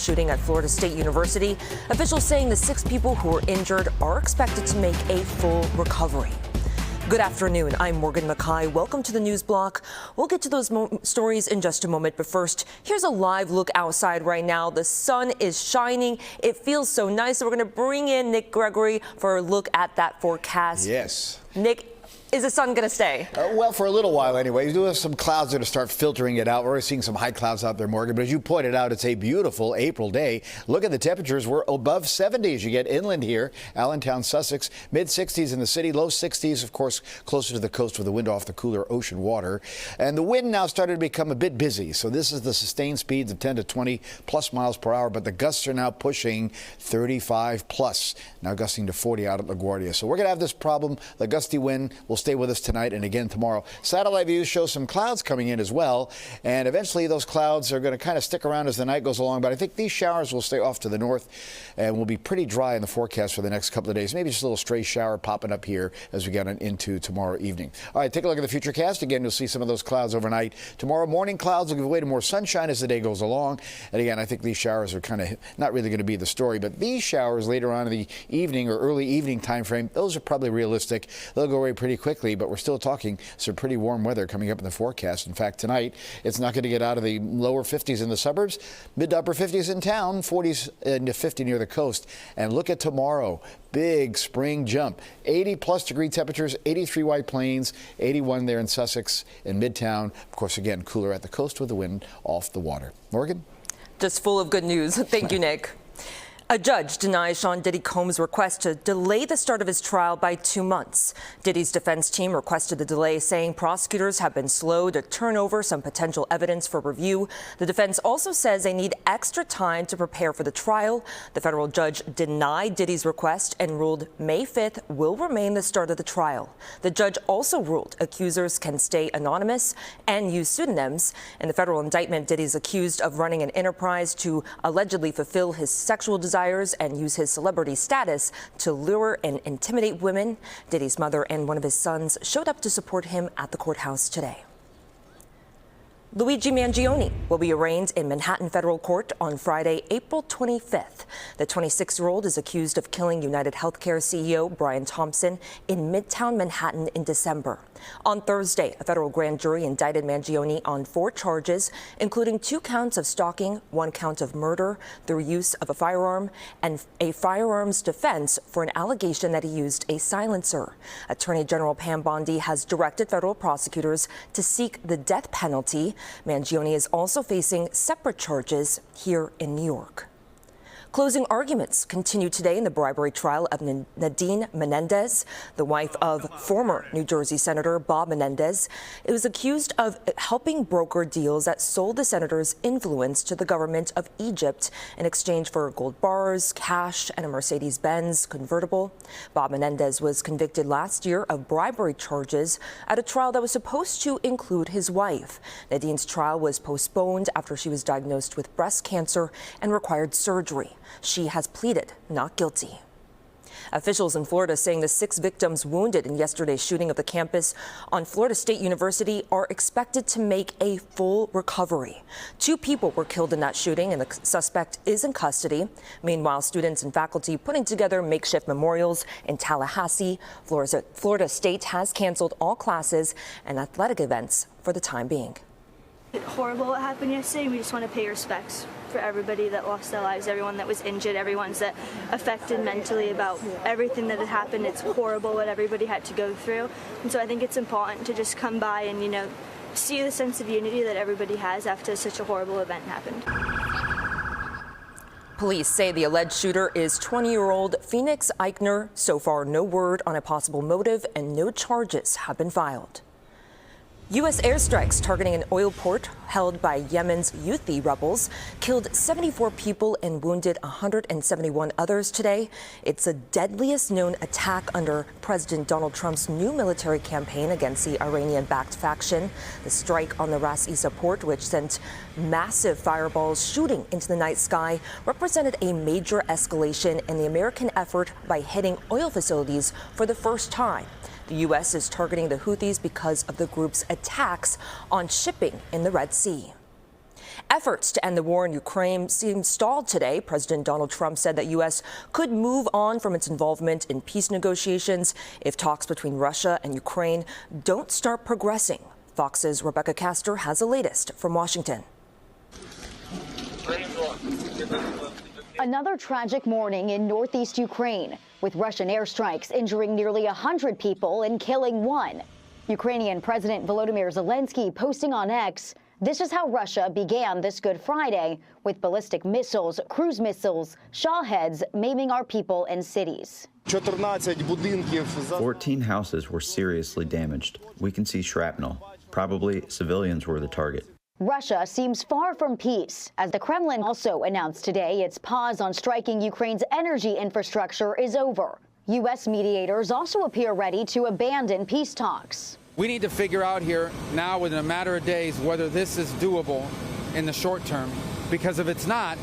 shooting at Florida State University. Officials saying the 6 people who were injured are expected to make a full recovery. Good afternoon. I'm Morgan Mackay. Welcome to the News Block. We'll get to those stories in just a moment, but first, here's a live look outside right now. The sun is shining. It feels so nice. So we're going to bring in Nick Gregory for a look at that forecast. Yes. Nick, is the sun going to stay? Well, for a little while anyway. We do have some clouds that are start filtering it out. We're seeing some high clouds out there, Morgan. But as you pointed out, it's a beautiful April day. Look at the temperatures. We're above 70s. You get inland here, Allentown, Sussex, mid-60s in the city, low 60s, of course, closer to the coast with the wind off the cooler ocean water. And the wind now started to become a bit busy. So this is the sustained speeds of 10 to 20 plus miles per hour. But the gusts are now pushing 35 plus, now gusting to 40 out at LaGuardia. So we're going to have this problem. The gusty wind will stay with us tonight and again tomorrow. Satellite views show some clouds coming in as well, and eventually those clouds are going to kind of stick around as the night goes along, but I think these showers will stay off to the north and will be pretty dry in the forecast for the next couple of days. Maybe just a little stray shower popping up here as we get into tomorrow evening. All right, take a look at the futurecast. Again, you'll see some of those clouds overnight. Tomorrow morning, clouds will give way to more sunshine as the day goes along, and again, I think these showers are kind of not really going to be the story, but these showers later on in the evening or early evening time frame, those are probably realistic. They'll go away pretty quickly, but we're still talking some pretty warm weather coming up in the forecast. In fact, tonight, it's not going to get out of the lower 50s in the suburbs, mid to upper 50s in town, 40s into 50 near the coast. And look at tomorrow. Big spring jump. 80-plus degree temperatures, 83 White Plains, 81 there in Sussex and Midtown. Of course, again, cooler at the coast with the wind off the water. Morgan? Just full of good news. Thank you, Nick. A judge denies Sean Diddy Combs' request to delay the start of his trial by 2 months. Diddy's defense team requested the delay, saying prosecutors have been slow to turn over some potential evidence for review. The defense also says they need extra time to prepare for the trial. The federal judge denied Diddy's request and ruled May 5th will remain the start of the trial. The judge also ruled accusers can stay anonymous and use pseudonyms. In the federal indictment, Diddy's accused of running an enterprise to allegedly fulfill his sexual desires and use his celebrity status to lure and intimidate women. Diddy's mother and one of his sons showed up to support him at the courthouse today. Luigi Mangione will be arraigned in Manhattan federal court on Friday, April 25th. The 26-year-old is accused of killing United Healthcare CEO Brian Thompson in Midtown Manhattan in December. On Thursday, a federal grand jury indicted Mangione on 4 charges, including 2 counts of stalking, 1 count of murder through use of a firearm, and a firearms defense for an allegation that he used a silencer. Attorney General Pam Bondi has directed federal prosecutors to seek the death penalty. Mangione is also facing separate charges here in New York. Closing arguments continue today in the bribery trial of Nadine Menendez, the wife of former New Jersey Senator Bob Menendez. It was accused of helping broker deals that sold the senator's influence to the government of Egypt in exchange for gold bars, cash, and a Mercedes-Benz convertible. Bob Menendez was convicted last year of bribery charges at a trial that was supposed to include his wife. Nadine's trial was postponed after she was diagnosed with breast cancer and required surgery. She has pleaded not guilty. Officials in Florida saying the 6 victims wounded in yesterday's shooting of the campus on Florida State University are expected to make a full recovery. 2 people were killed in that shooting, and the suspect is in custody. Meanwhile, students and faculty putting together makeshift memorials in Tallahassee. Florida State has canceled all classes and athletic events for the time being. Horrible what happened yesterday. We just want to pay respects for everybody that lost their lives, everyone that was injured, everyone's that affected mentally about everything that had happened. It's horrible what everybody had to go through. And so I think it's important to just come by and, see the sense of unity that everybody has after such a horrible event happened. Police say the alleged shooter is 20-year-old Phoenix Eichner. So far, no word on a possible motive and no charges have been filed. U.S. airstrikes targeting an oil port held by Yemen's Houthi rebels killed 74 people and wounded 171 others today. It's the deadliest known attack under President Donald Trump's new military campaign against the Iranian-backed faction. The strike on the Ras Isa port, which sent massive fireballs shooting into the night sky, represented a major escalation in the American effort by hitting oil facilities for the first time. The U.S. is targeting the Houthis because of the group's attacks on shipping in the Red Sea. Efforts to end the war in Ukraine seem stalled today. President Donald Trump said that U.S. could move on from its involvement in peace negotiations if talks between Russia and Ukraine don't start progressing. Fox's Rebecca Castor has the latest from Washington. Another tragic morning in northeast Ukraine, with Russian airstrikes injuring nearly 100 people and killing one. Ukrainian President Volodymyr Zelensky posting on X, "This is how Russia began this Good Friday, with ballistic missiles, cruise missiles, shawheads maiming our people and cities." 14 houses were seriously damaged. We can see shrapnel. Probably civilians were the target. Russia seems far from peace, as the Kremlin also announced today its pause on striking Ukraine's energy infrastructure is over. U.S. mediators also appear ready to abandon peace talks. We need to figure out here now within a matter of days whether this is doable in the short term, because if it's not,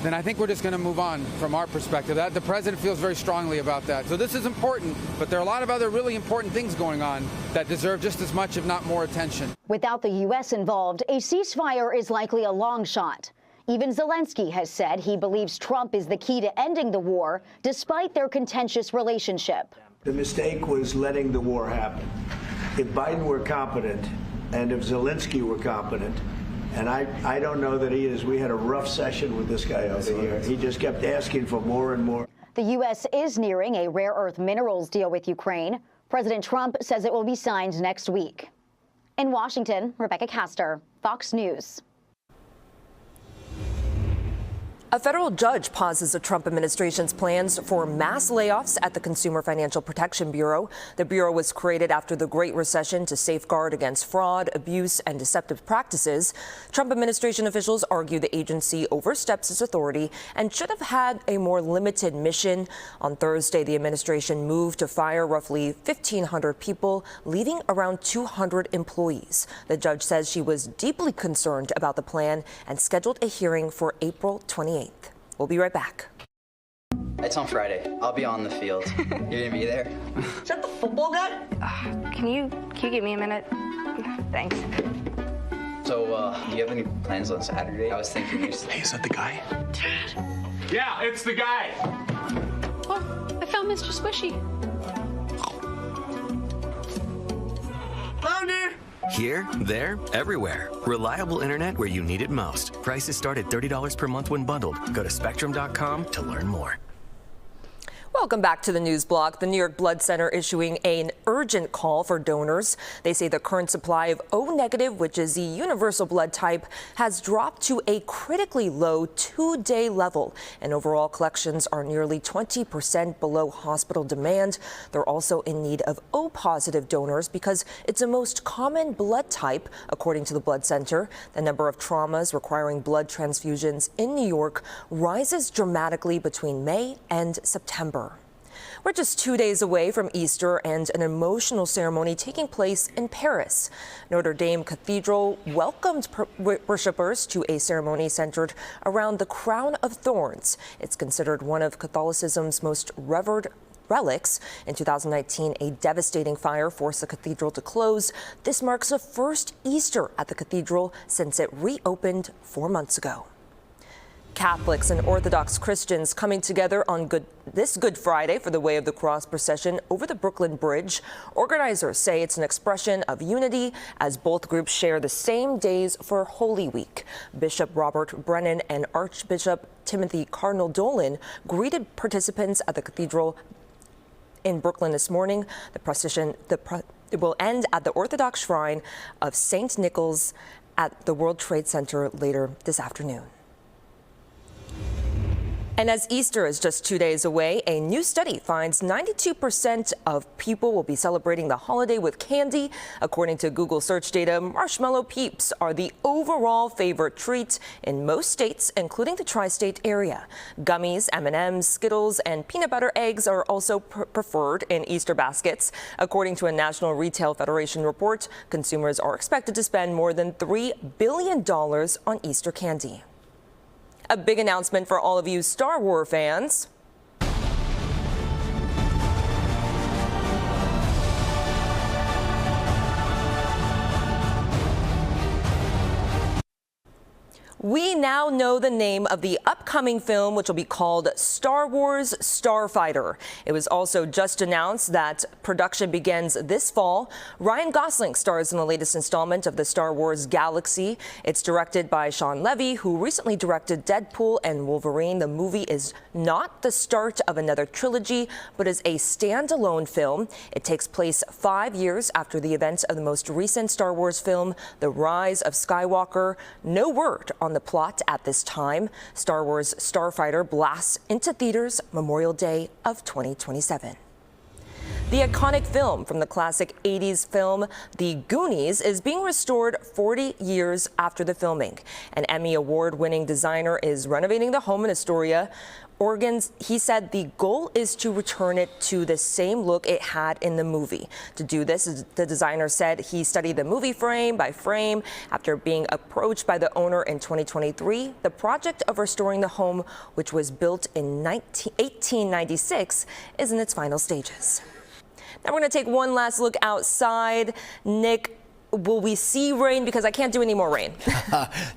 then I think we're just going to move on from our perspective. The president feels very strongly about that. So this is important, but there are a lot of other really important things going on that deserve just as much, if not more, attention. Without the U.S. involved, a ceasefire is likely a long shot. Even Zelensky has said he believes Trump is the key to ending the war, despite their contentious relationship. The mistake was letting the war happen. If Biden were competent, and if Zelensky were competent, and I don't know that he is. We had a rough session with this guy over here. He just kept asking for more and more. The U.S. is nearing a rare earth minerals deal with Ukraine. President Trump says it will be signed next week. In Washington, Rebecca Castor, Fox News. A federal judge pauses the Trump administration's plans for mass layoffs at the Consumer Financial Protection Bureau. The bureau was created after the Great Recession to safeguard against fraud, abuse, and deceptive practices. Trump administration officials argue the agency oversteps its authority and should have had a more limited mission. On Thursday, the administration moved to fire roughly 1,500 people, leaving around 200 employees. The judge says she was deeply concerned about the plan and scheduled a hearing for April 28th. We'll be right back. It's on Friday. I'll be on the field. You're gonna be there? Is that the football guy? Can you give me a minute? Thanks. So, do you have any plans on Saturday? I was thinking Hey, is that the guy? Dad. Yeah, it's the guy. Oh, I found Mr. Squishy. Louder. Here, there, everywhere. Reliable internet where you need it most. Prices start at $30 per month when bundled. Go to Spectrum.com to learn more. Welcome back to the news block. The New York Blood Center issuing an urgent call for donors. They say the current supply of O negative, which is the universal blood type, has dropped to a critically low 2-day level, and overall collections are nearly 20% below hospital demand. They're also in need of O positive donors because it's the most common blood type, according to the Blood Center. The number of traumas requiring blood transfusions in New York rises dramatically between May and September. We're just 2 days away from Easter and an emotional ceremony taking place in Paris. Notre Dame Cathedral welcomed worshippers to a ceremony centered around the crown of thorns. It's considered one of Catholicism's most revered relics. In 2019, a devastating fire forced the cathedral to close. This marks the first Easter at the cathedral since it reopened 4 months ago. Catholics and Orthodox Christians coming together on this Good Friday for the Way of the Cross procession over the Brooklyn Bridge. Organizers say it's an expression of unity as both groups share the same days for Holy Week. Bishop Robert Brennan and Archbishop Timothy Cardinal Dolan greeted participants at the cathedral in Brooklyn this morning. The procession it will end at the Orthodox Shrine of St. Nicholas at the World Trade Center later this afternoon. And as Easter is just 2 days away, a new study finds 92% of people will be celebrating the holiday with candy. According to Google search data, marshmallow peeps are the overall favorite treat in most states, including the tri-state area. Gummies, M&Ms, Skittles, and peanut butter eggs are also preferred in Easter baskets. According to a National Retail Federation report, consumers are expected to spend more than $3 billion on Easter candy. A big announcement for all of you Star Wars fans. We now know the name of the upcoming film, which will be called Star Wars Starfighter. It was also just announced that production begins this fall. Ryan Gosling stars in the latest installment of the Star Wars galaxy. It's directed by Sean Levy, who recently directed Deadpool and Wolverine. The movie is not the start of another trilogy, but is a standalone film. It takes place 5 years after the events of the most recent Star Wars film, The Rise of Skywalker. No word on the plot at this time. Star Wars Starfighter blasts into theaters Memorial Day of 2027. The iconic film from the classic 80s film, The Goonies, is being restored 40 years after the filming. An Emmy Award-winning designer is renovating the home in Astoria, Oregon. He said the goal is to return it to the same look it had in the movie. To do this, the designer said he studied the movie frame by frame. After being approached by the owner in 2023, the project of restoring the home, which was built in 1896, is in its final stages. Now we're going to take one last look outside. Nick, will we see rain? Because I can't do any more rain.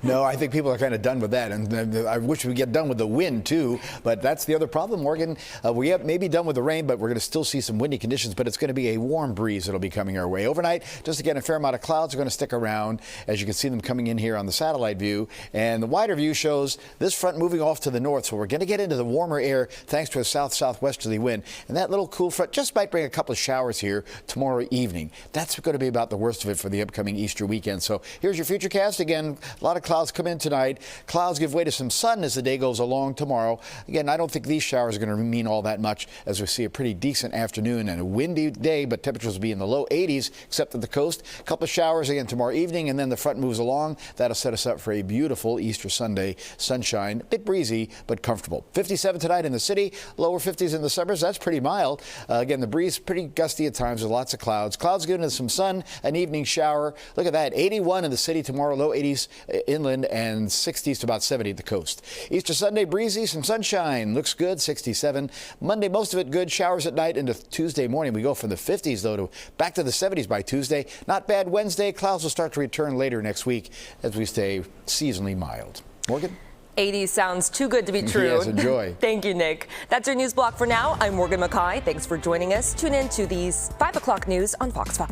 No, I think people are kind of done with that. And I wish we get done with the wind, too. But that's the other problem, Morgan. We may be done with the rain, but we're going to still see some windy conditions. But it's going to be a warm breeze that'll be coming our way. Overnight, just again, a fair amount of clouds are going to stick around, as you can see them coming in here on the satellite view. And the wider view shows this front moving off to the north. So we're going to get into the warmer air thanks to a south-southwesterly wind. And that little cool front just might bring a couple of showers here tomorrow evening. That's going to be about the worst of it for the upcoming Easter weekend. So here's your futurecast. Again, a lot of clouds come in tonight. Clouds give way to some sun as the day goes along tomorrow. Again, I don't think these showers are going to mean all that much, as we see a pretty decent afternoon and a windy day, but temperatures will be in the low 80s, except at the coast. A couple of showers again tomorrow evening, and then the front moves along. That'll set us up for a beautiful Easter Sunday sunshine. A bit breezy, but comfortable. 57 tonight in the city, lower 50s in the suburbs. That's pretty mild. Again, the breeze pretty gusty at times with lots of clouds. Clouds giving us some sun, an evening shower. Look at that, 81 in the city tomorrow, low 80s inland and 60s to about 70 at the coast. Easter Sunday, breezy, some sunshine, looks good, 67. Monday, most of it good, showers at night into Tuesday morning. We go from the 50s, though, to back to the 70s by Tuesday. Not bad Wednesday. Clouds will start to return later next week as we stay seasonally mild. Morgan? 80 sounds too good to be true. Yes, enjoy. Thank you, Nick. That's your news block for now. I'm Morgan McKay. Thanks for joining us. Tune in to these 5 o'clock news on Fox 5.